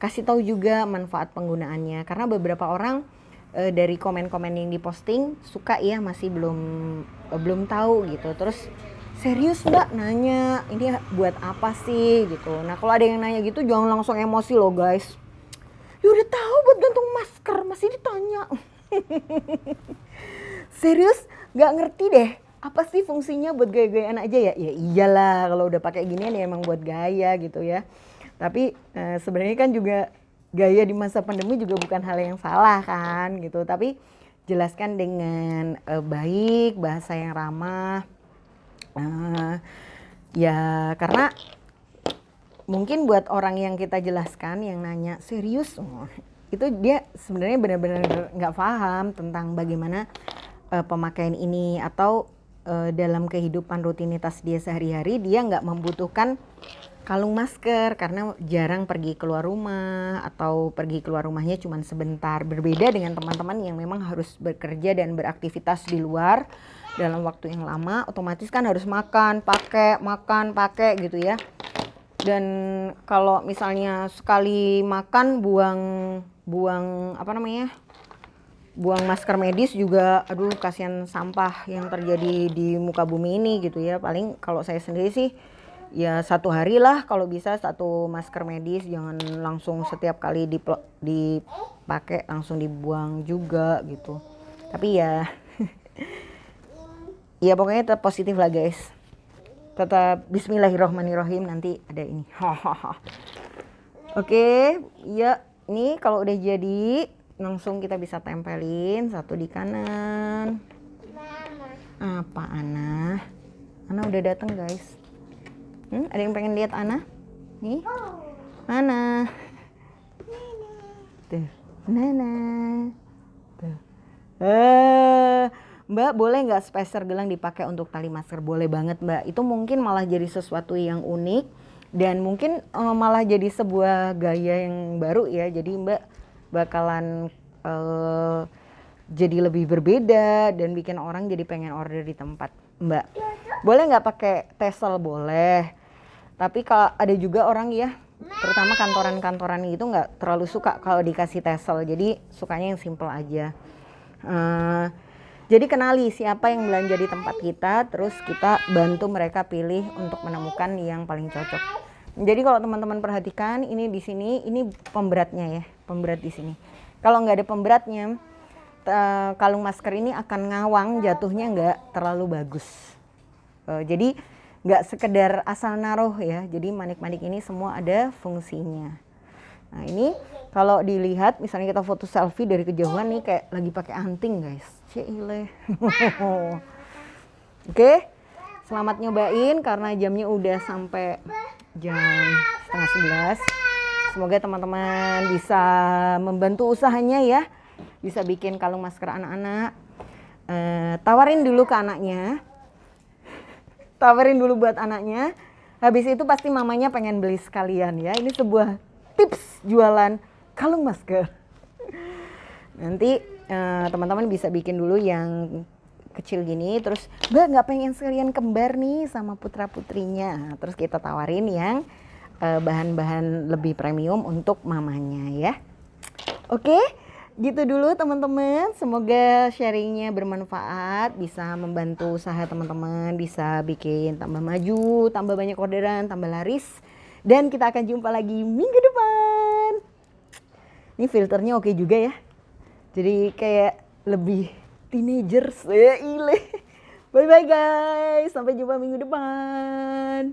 Speaker 1: kasih tahu juga manfaat penggunaannya, karena beberapa orang dari komen-komen yang diposting suka ya masih belum tahu gitu. Terus serius mbak nanya ini buat apa sih gitu. Nah kalau ada yang nanya gitu jangan langsung emosi loh guys. Ya udah tahu buat gantung masker masih ditanya. Serius nggak ngerti deh apa sih fungsinya, buat gaya-gayaan aja ya? Ya iyalah kalau udah pakai ginian ya emang buat gaya gitu ya. Tapi sebenarnya kan juga gaya di masa pandemi juga bukan hal yang salah kan gitu. Tapi jelaskan dengan baik, bahasa yang ramah. Ya karena mungkin buat orang yang kita jelaskan yang nanya serius, itu dia sebenarnya benar-benar nggak paham tentang bagaimana pemakaian ini, atau dalam kehidupan rutinitas dia sehari-hari dia nggak membutuhkan kalung masker karena jarang pergi keluar rumah atau pergi keluar rumahnya cuma sebentar. Berbeda dengan teman-teman yang memang harus bekerja dan beraktivitas di luar dalam waktu yang lama, otomatis kan harus makan pakai gitu ya. Dan kalau misalnya sekali makan buang apa namanya, buang masker medis juga, aduh kasihan sampah yang terjadi di muka bumi ini gitu ya. Paling kalau saya sendiri sih ya 1 hari lah kalau bisa 1 masker medis, jangan langsung setiap kali dipakai langsung dibuang juga gitu. Tapi ya ya pokoknya tetap positif lah guys, tetap bismillahirrohmanirrohim, nanti ada ini. Oke, ya ini kalau udah jadi langsung kita bisa tempelin 1 di kanan. Apa Ana? Ana udah datang guys. Ada yang pengen lihat Ana? Nih, Ana. Tuh, Nana. Tuh. Mbak boleh nggak spacer gelang dipakai untuk tali masker? Boleh banget mbak. Itu mungkin malah jadi sesuatu yang unik dan mungkin malah jadi sebuah gaya yang baru ya. Jadi mbak bakalan jadi lebih berbeda dan bikin orang jadi pengen order di tempat mbak. Boleh nggak pakai tassel? Boleh. Tapi kalau ada juga orang ya, terutama kantoran-kantoran gitu nggak terlalu suka kalau dikasih tassel. Jadi sukanya yang simple aja. Jadi kenali siapa yang belanja di tempat kita, terus kita bantu mereka pilih untuk menemukan yang paling cocok. Jadi kalau teman-teman perhatikan ini di sini, ini pemberatnya ya, pemberat di sini. Kalau nggak ada pemberatnya, kalung masker ini akan ngawang, jatuhnya nggak terlalu bagus. Jadi nggak sekedar asal naruh ya, jadi manik-manik ini semua ada fungsinya. Nah ini kalau dilihat misalnya kita foto selfie dari kejauhan nih kayak lagi pakai anting guys. Cile. Oke, selamat nyobain karena jamnya udah sampai jam 10:30. Semoga teman-teman bisa membantu usahanya ya, bisa bikin kalung masker anak-anak. Tawarin dulu ke anaknya, tawarin dulu buat anaknya. Habis itu pasti mamanya pengen beli sekalian ya. Ini sebuah tips jualan kalung masker. Nanti teman-teman bisa bikin dulu yang kecil gini, terus Mbak nggak pengen sekalian kembar nih sama putra putrinya, terus kita tawarin yang bahan-bahan lebih premium untuk mamanya ya. Oke, gitu dulu teman-teman. Semoga sharingnya bermanfaat, bisa membantu usaha teman-teman, bisa bikin tambah maju, tambah banyak orderan, tambah laris. Dan kita akan jumpa lagi minggu depan. Ini filternya oke juga ya. Jadi kayak lebih teenagers. Bye bye guys. Sampai jumpa minggu depan.